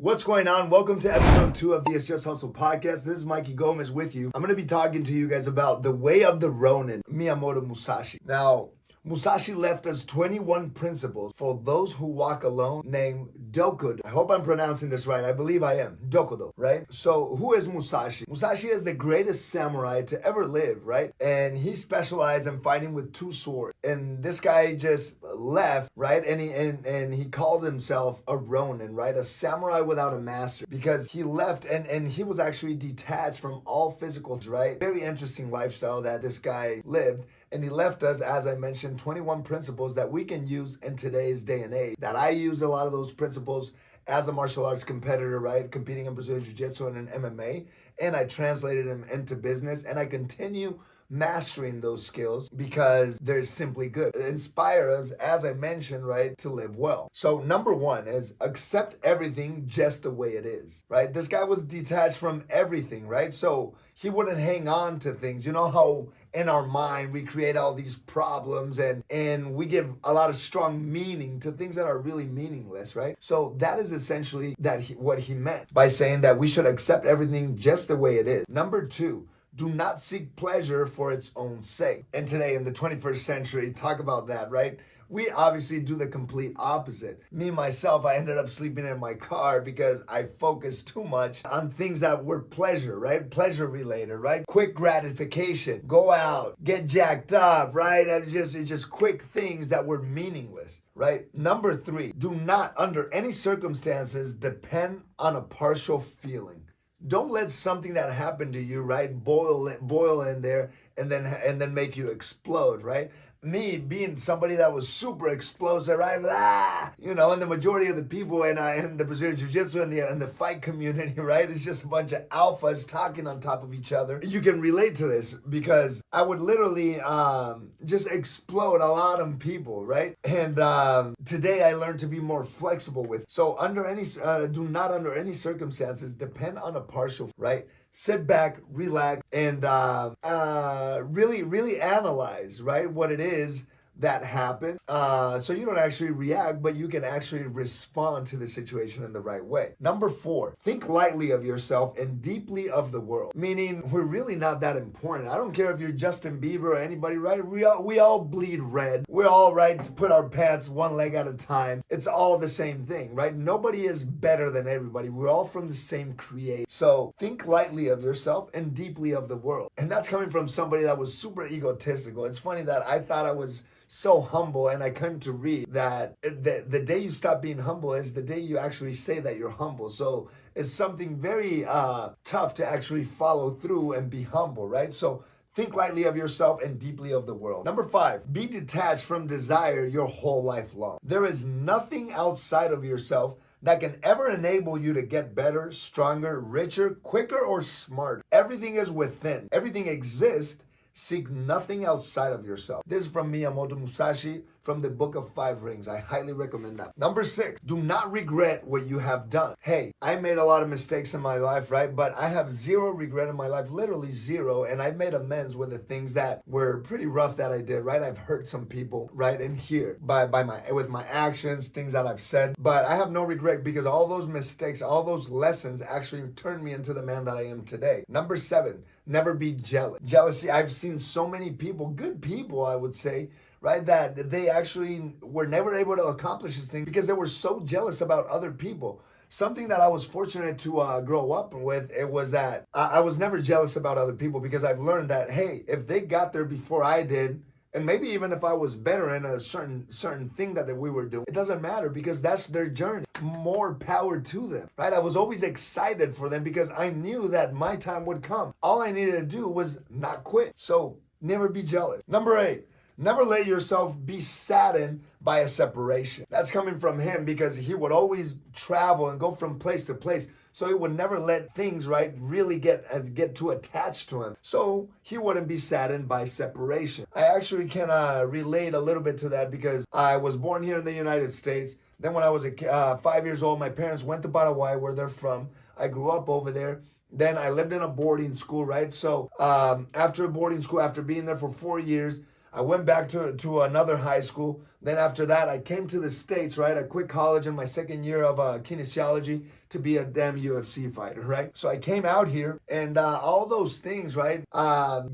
What's going on? Welcome to episode 2 of the It's Just Hustle podcast. This is Mikey Gomez with you. I'm going to be talking to you guys about the way of the Ronin, Miyamoto Musashi. Now, Musashi left us 21 principles for those who walk alone named Dokudo. I hope I'm pronouncing this right. I believe I am. Dokudo, right? So who is Musashi? Musashi is the greatest samurai to ever live, right? And he specialized in fighting with two swords. And this guy just left, right? And he called himself a Ronin, right? A samurai without a master, because he left and he was actually detached from all physicals, right? Very interesting lifestyle that this guy lived. And he left us, as I mentioned, 21 principles that we can use in today's day and age. That I use a lot of those principles as a martial arts competitor, right? Competing in Brazilian Jiu-Jitsu and in MMA. And I translated them into business. And I continue mastering those skills because they're simply good. They inspire us, as I mentioned, right, to live well. So number one is accept everything just the way it is, right? This guy was detached from everything, right? So he wouldn't hang on to things. You know how in our mind we create all these problems and we give a lot of strong meaning to things that are really meaningless, right? So that is essentially what he meant by saying that we should accept everything just the way it is. Number two, do not seek pleasure for its own sake. And today in the 21st century, talk about that, right? We obviously do the complete opposite. Me, myself, I ended up sleeping in my car because I focused too much on things that were pleasure, right? Pleasure related, right? Quick gratification, go out, get jacked up, right? And just quick things that were meaningless, right? Number three, do not under any circumstances depend on a partial feeling. Don't let something that happened to you, right, boil in there and then make you explode, right? Me being somebody that was super explosive, right? And the majority of the people in the Brazilian Jiu-Jitsu and the fight community, right? It's just a bunch of alphas talking on top of each other. You can relate to this because I would literally just explode a lot of people, right? And today I learned to be more flexible with. So do not under any circumstances depend on a partial, right? Sit back, relax, and really analyze, right, what it is that happened. So you don't actually react, but you can actually respond to the situation in the right way. Number four, think lightly of yourself and deeply of the world. Meaning, we're really not that important. I don't care if you're Justin Bieber or anybody, right? We all bleed red. We're all right to put our pants one leg at a time. It's all the same thing, right? Nobody is better than everybody. We're all from the same creator. So think lightly of yourself and deeply of the world. And that's coming from somebody that was super egotistical. It's funny that I thought I was so humble, and I come to read that the day you stop being humble is the day you actually say that you're humble. So it's something very tough to actually follow through and be humble, right? So think lightly of yourself and deeply of the world. Number five, be detached from desire your whole life long. There is nothing outside of yourself that can ever enable you to get better, stronger, richer, quicker, or smarter. Everything is within. Everything exists. Seek nothing outside of yourself. This is from Miyamoto Musashi from the Book of Five Rings. I highly recommend that. Number six, do not regret what you have done. Hey, I made a lot of mistakes in my life, right? But I have zero regret in my life, literally zero. And I made amends with the things that were pretty rough that I did, right? I've hurt some people, right? And here, with my actions, things that I've said. But I have no regret because all those mistakes, all those lessons actually turned me into the man that I am today. Number seven, never be jealous. Jealousy, I've seen so many people, good people, I would say, right, that they actually were never able to accomplish this thing because they were so jealous about other people. Something that I was fortunate to grow up with, it was that I was never jealous about other people because I've learned that, hey, if they got there before I did, and maybe even if I was better in a certain thing that we were doing, it doesn't matter because that's their journey. More power to them, right? I was always excited for them because I knew that my time would come. All I needed to do was not quit. So never be jealous. Number eight, never let yourself be saddened by a separation. That's coming from him because he would always travel and go from place to place. So he would never let things, right, really get too attached to him. So he wouldn't be saddened by separation. I actually can relate a little bit to that because I was born here in the United States. Then when I was 5 years old, my parents went to Paraguay, where they're from. I grew up over there. Then I lived in a boarding school, right? So after boarding school, after being there for 4 years, I went back to another high school. Then after that, I came to the States, right? I quit college in my second year of kinesiology to be a damn UFC fighter, right? So I came out here, and all those things, right,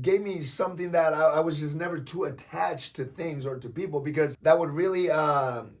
gave me something that I was just never too attached to things or to people, because that would really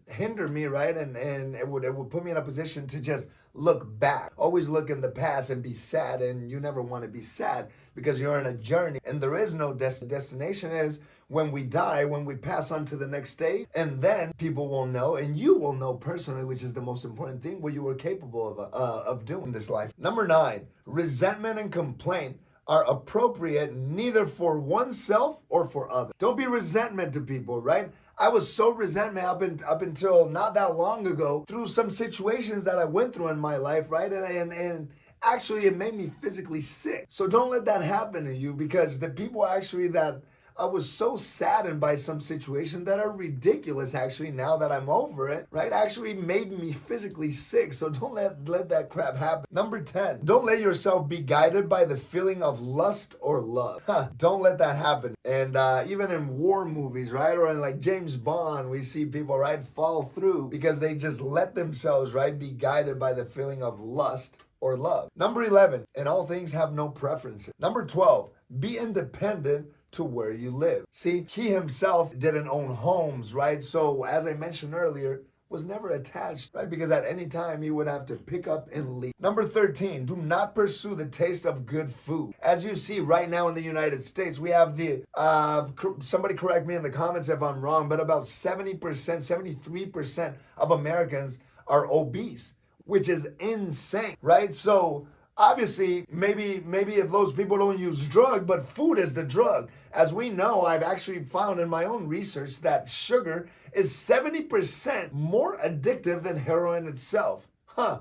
hinder me, right? And it would put me in a position to just look back, always look in the past and be sad. And you never want to be sad, because you're in a journey and there is no destination. Is when we die, when we pass on to the next stage, and then people will know, and you will know personally, which is the most important thing, what you were capable of doing in this life. Number 9, resentment and complaint are appropriate neither for oneself or for others. Don't be resentment to people, right? I was so resentment up until not that long ago through some situations that I went through in my life, right? And actually it made me physically sick. So don't let that happen to you, because the people actually that I was so saddened by some situations that are ridiculous, actually, now that I'm over it, right? Actually made me physically sick. So don't let that crap happen. Number 10, don't let yourself be guided by the feeling of lust or love. Don't let that happen. And even in war movies, right? Or in like James Bond, we see people, right, fall through because they just let themselves, right, be guided by the feeling of lust or love. Number 11, in all things have no preferences. Number 12, be independent to where you live. See, he himself didn't own homes, right? So as I mentioned earlier, was never attached, right? Because at any time he would have to pick up and leave. Number 13, do not pursue the taste of good food. As you see right now in the United States, we have the, somebody correct me in the comments if I'm wrong, but about 70%, 73% of Americans are obese, which is insane, right? So obviously, maybe if those people don't use drug, but food is the drug. As we know, I've actually found in my own research that sugar is 70% more addictive than heroin itself.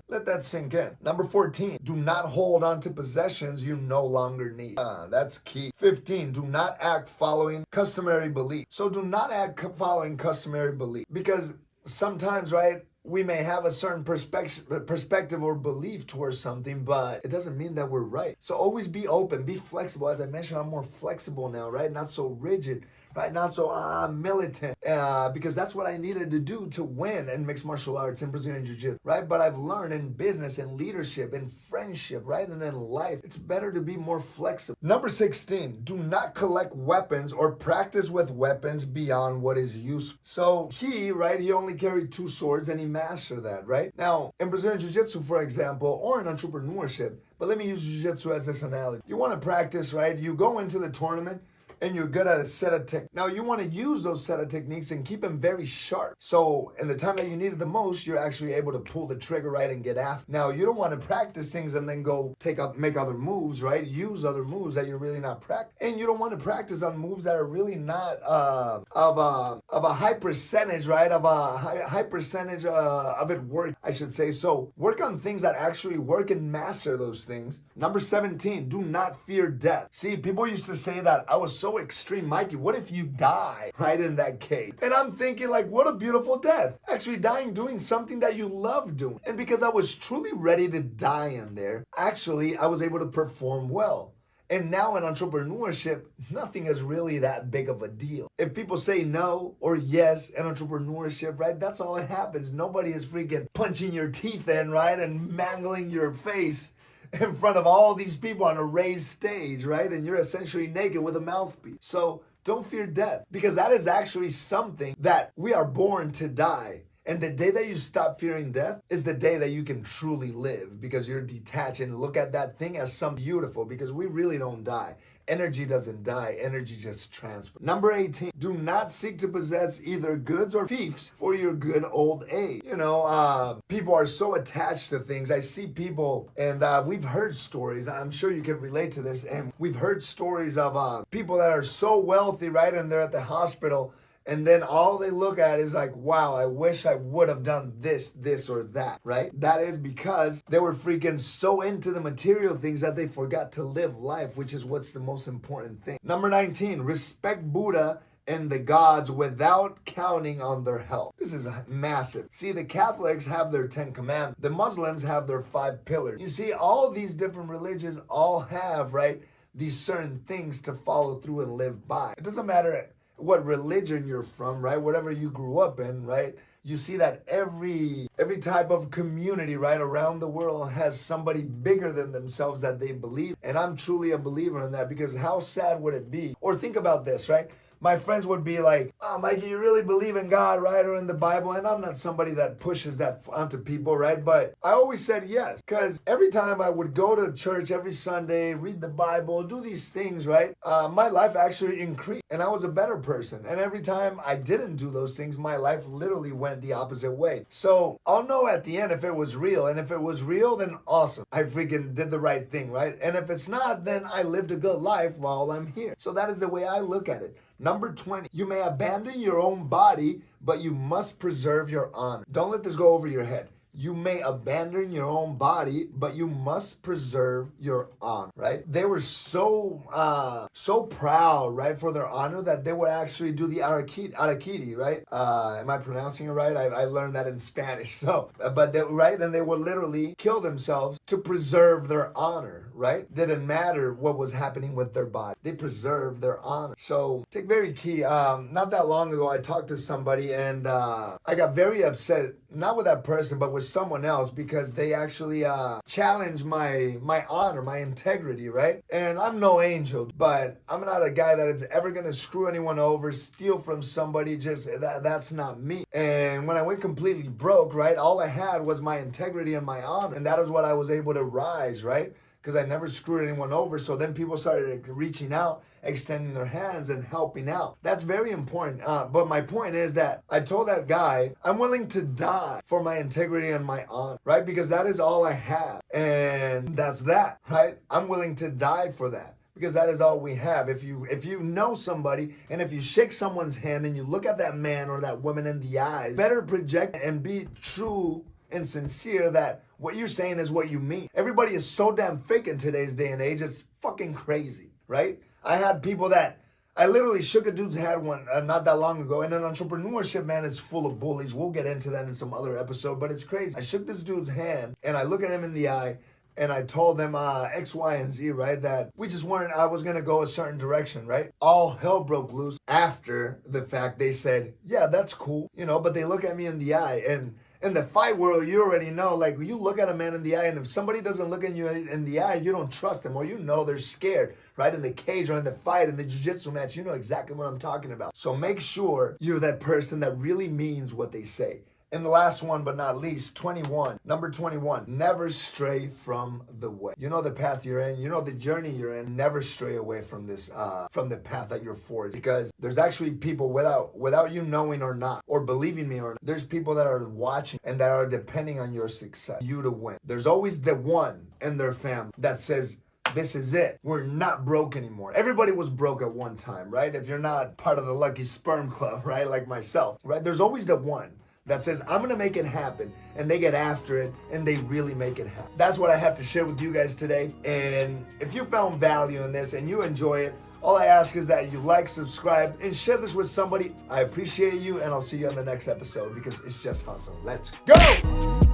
Let that sink in. Number 14, do not hold on to possessions you no longer need. That's key. 15, do not act following customary belief. So do not act following customary belief, because sometimes, right, we may have a certain perspective or belief towards something, but it doesn't mean that we're right. So always be open, be flexible. As I mentioned, I'm more flexible now, right? Not so rigid, right? Not so militant, because that's what I needed to do to win in mixed martial arts and Brazilian Jiu-Jitsu, right? But I've learned in business and leadership and friendship, right? And in life, it's better to be more flexible. Number 16, do not collect weapons or practice with weapons beyond what is useful. So he only carried 2 swords, and he mastered that, right? Now, in Brazilian Jiu-Jitsu, for example, or in entrepreneurship, but let me use Jiu-Jitsu as this analogy. You want to practice, right? You go into the tournament, and you're good at a set of techniques. Now you want to use those set of techniques and keep them very sharp. So in the time that you need it the most, you're actually able to pull the trigger, right, and get after. Now you don't want to practice things and then go make other moves, right? Use other moves that you're really not practicing. And you don't want to practice on moves that are really not of a high percentage, right? Of a high percentage of it work, I should say. So work on things that actually work and master those things. Number 17, do not fear death. See, people used to say that I was so extreme, Mikey, what if you die right in that cage? And I'm thinking, like, what a beautiful death. Actually dying doing something that you love doing. And because I was truly ready to die in there, actually I was able to perform well. And now in entrepreneurship, nothing is really that big of a deal. If people say no or yes in entrepreneurship, right, that's all that happens. Nobody is freaking punching your teeth in, right, and mangling your face in front of all these people on a raised stage, right? And you're essentially naked with a mouthpiece. So don't fear death, because that is actually something that we are born to die. And the day that you stop fearing death is the day that you can truly live, because you're detached and look at that thing as something beautiful, because we really don't die. Energy doesn't die, energy just transfers. Number 18, do not seek to possess either goods or fiefs for your good old age. You know, people are so attached to things. I see people, and we've heard stories, I'm sure you can relate to this, and we've heard stories of people that are so wealthy, right, and they're at the hospital, and then all they look at is like, wow, I wish I would have done this, or that, right? That is because they were freaking so into the material things that they forgot to live life, which is what's the most important thing. Number 19, respect Buddha and the gods without counting on their help. This is massive. See, the Catholics have their 10 commandments. The Muslims have their 5 pillars. You see, all these different religions all have, right, these certain things to follow through and live by. It doesn't matter what religion you're from, right? Whatever you grew up in, right? you see that every type of community right around the world has somebody bigger than themselves that they believe. And I'm truly a believer in that, because how sad would it be? Or think about this, right? My friends would be like, oh, Mikey, you really believe in God, right? Or in the Bible? And I'm not somebody that pushes that onto people, right? But I always said yes, because every time I would go to church every Sunday, read the Bible, do these things, right? My life actually increased and I was a better person. And every time I didn't do those things, my life literally went the opposite way. So I'll know at the end if it was real. And if it was real, then awesome. I freaking did the right thing, right? And if it's not, then I lived a good life while I'm here. So that is the way I look at it. Number 20, you may abandon your own body, but you must preserve your honor. Don't let this go over your head. You may abandon your own body, but you must preserve your honor, right? They were so proud, right, for their honor that they would actually do the arakiri, right? Am I pronouncing it right? I learned that in Spanish. So, right? And they would literally kill themselves to preserve their honor, right? Didn't matter what was happening with their body. They preserved their honor. So, take very key. Not that long ago, I talked to somebody and I got very upset, not with that person, but with someone else, because they actually challenged my honor, my integrity, right? And I'm no angel, but I'm not a guy that is ever gonna screw anyone over, steal from somebody. Just that's not me. And when I went completely broke, right, all I had was my integrity and my honor, and that is what I was able to rise, right? Because I never screwed anyone over. So then people started reaching out, extending their hands and helping out. That's very important. But my point is that I told that guy, I'm willing to die for my integrity and my honor, right? Because that is all I have. And that's that, right? I'm willing to die for that, because that is all we have. If you know somebody, and if you shake someone's hand and you look at that man or that woman in the eyes, better project and be true and sincere that what you're saying is what you mean. Everybody is so damn fake in today's day and age. It's fucking crazy, right? I had people that I literally shook a dude's hand one not that long ago. And then entrepreneurship, man, is full of bullies. We'll get into that in some other episode, but it's crazy. I shook this dude's hand and I look at him in the eye and I told them X, Y, and Z, right? That we just weren't, I was going to go a certain direction, right? All hell broke loose after the fact. They said, yeah, that's cool, you know, but they look at me in the eye. And in the fight world, you already know, like, you look at a man in the eye, and if somebody doesn't look at you in the eye, you don't trust them, or you know they're scared, right? In the cage or in the fight, in the jiu-jitsu match, you know exactly what I'm talking about. So make sure you're that person that really means what they say. And the last one, but not least, 21. Number 21, never stray from the way. You know the path you're in, you know the journey you're in. Never stray away from this, from the path that you're forged. Because there's actually people without you knowing or not, or believing me or not, there's people that are watching and that are depending on your success, you to win. There's always the one in their family that says, this is it. We're not broke anymore. Everybody was broke at one time, right? If you're not part of the lucky sperm club, right? Like myself, right? There's always the one that says, I'm going to make it happen, and they get after it, and they really make it happen. That's what I have to share with you guys today. And if you found value in this and you enjoy it, all I ask is that you like, subscribe, and share this with somebody. I appreciate you, and I'll see you on the next episode, because it's just hustle. Let's go!